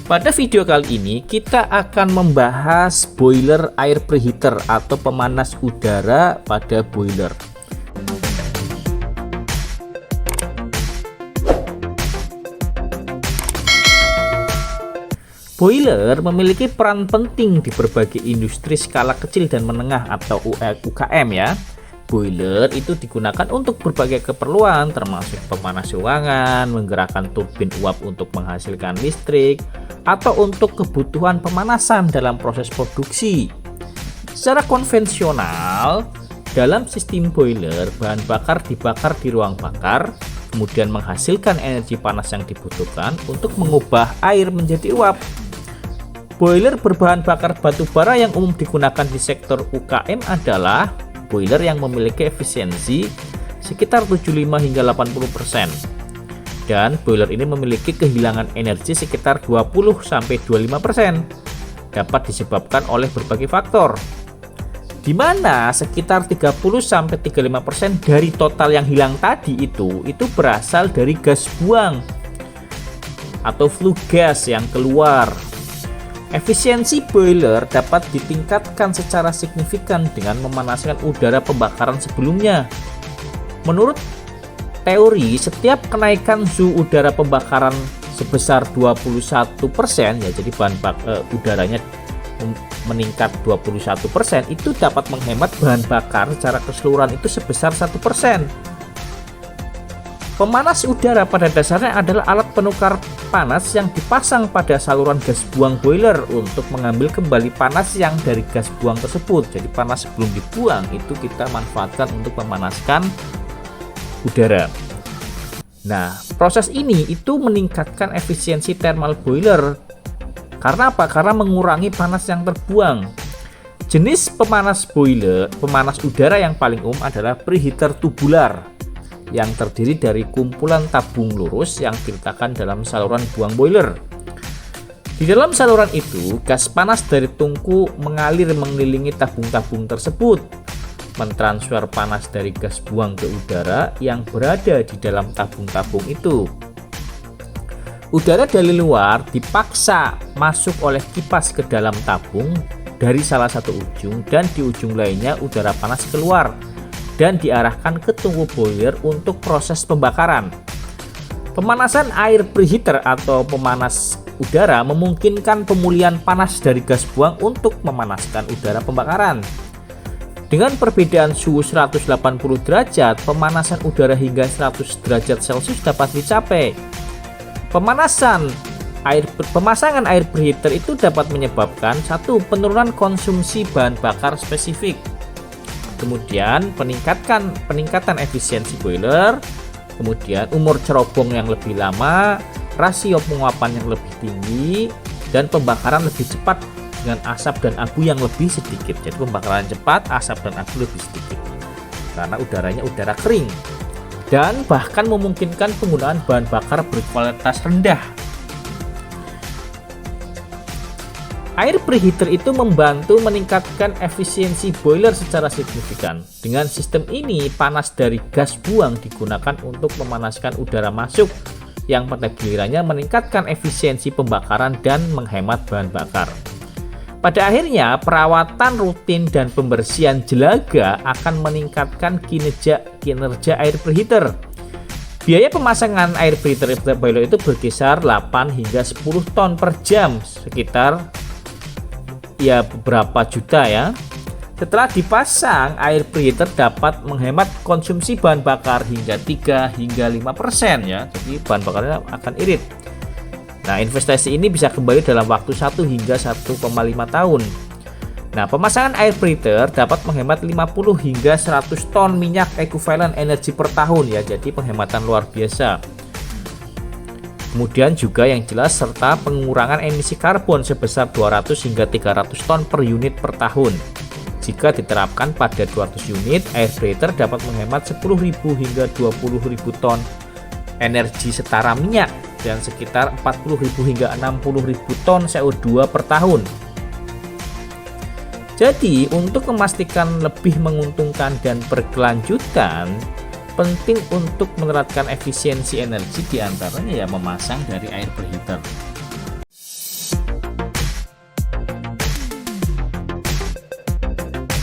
Pada video kali ini kita akan membahas boiler air preheater atau pemanas udara pada boiler. Boiler memiliki peran penting di berbagai industri skala kecil dan menengah atau UKM ya. Boiler itu digunakan untuk berbagai keperluan termasuk pemanas ruangan, menggerakkan turbin uap untuk menghasilkan listrik, atau untuk kebutuhan pemanasan dalam proses produksi. Secara konvensional, dalam sistem boiler, bahan bakar dibakar di ruang bakar, kemudian menghasilkan energi panas yang dibutuhkan untuk mengubah air menjadi uap. Boiler berbahan bakar batu bara yang umum digunakan di sektor UKM adalah boiler yang memiliki efisiensi sekitar 75 hingga 80%. Dan boiler ini memiliki kehilangan energi sekitar 20-25%. Dapat disebabkan oleh berbagai faktor, di mana sekitar 30-35% dari total yang hilang tadi itu berasal dari gas buang atau flue gas yang keluar. Efisiensi boiler dapat ditingkatkan secara signifikan dengan memanaskan udara pembakaran sebelumnya. Menurut teori, setiap kenaikan suhu udara pembakaran sebesar 21%, ya jadi udaranya meningkat 21%, itu dapat menghemat bahan bakar secara keseluruhan itu sebesar 1%. Pemanas udara pada dasarnya adalah alat penukar panas yang dipasang pada saluran gas buang boiler untuk mengambil kembali panas yang dari gas buang tersebut. Jadi panas sebelum dibuang itu kita manfaatkan untuk memanaskan udara. Nah, proses ini itu meningkatkan efisiensi thermal boiler. Karena apa? Karena mengurangi panas yang terbuang. Jenis pemanas udara yang paling umum adalah preheater tubular, yang terdiri dari kumpulan tabung lurus yang diletakkan dalam saluran buang boiler. Di dalam saluran itu, gas panas dari tungku mengalir mengelilingi tabung-tabung tersebut, mentransfer panas dari gas buang ke udara yang berada di dalam tabung-tabung itu. Udara dari luar dipaksa masuk oleh kipas ke dalam tabung dari salah satu ujung, dan di ujung lainnya udara panas keluar dan diarahkan ke tungku boiler untuk proses pembakaran. Pemanasan air preheater atau pemanas udara memungkinkan pemulihan panas dari gas buang untuk memanaskan udara pembakaran. Dengan perbedaan suhu 180 derajat, pemanasan udara hingga 100 derajat Celcius dapat dicapai. Pemasangan air preheater itu dapat menyebabkan penurunan konsumsi bahan bakar spesifik. Kemudian peningkatan efisiensi boiler, kemudian umur cerobong yang lebih lama, rasio penguapan yang lebih tinggi, dan pembakaran lebih cepat dengan asap dan abu yang lebih sedikit. Jadi pembakaran cepat, asap dan abu lebih sedikit karena udaranya udara kering, dan bahkan memungkinkan penggunaan bahan bakar berkualitas rendah. Air preheater itu membantu meningkatkan efisiensi boiler secara signifikan. Dengan sistem ini, panas dari gas buang digunakan untuk memanaskan udara masuk, yang pada gilirannya meningkatkan efisiensi pembakaran dan menghemat bahan bakar. Pada akhirnya, perawatan rutin dan pembersihan jelaga akan meningkatkan kinerja air preheater. Biaya pemasangan air preheater boiler itu berkisar 8 hingga 10 ton per jam, sekitar beberapa juta ya. Setelah dipasang, air preheater dapat menghemat konsumsi bahan bakar hingga 3 hingga 5% ya. Jadi bahan bakarnya akan irit. Nah, investasi ini bisa kembali dalam waktu 1 hingga 1,5 tahun. Nah, pemasangan air preheater dapat menghemat 50 hingga 100 ton minyak ekuivalen energi per tahun ya. Jadi penghematan luar biasa. Kemudian juga yang jelas serta pengurangan emisi karbon sebesar 200 hingga 300 ton per unit per tahun. Jika diterapkan pada 200 unit, air preheater dapat menghemat 10.000 hingga 20.000 ton energi setara minyak dan sekitar 40.000 hingga 60.000 ton CO2 per tahun. Jadi, untuk memastikan lebih menguntungkan dan berkelanjutan, penting untuk menerapkan efisiensi energi, diantaranya ya memasang dari air preheater.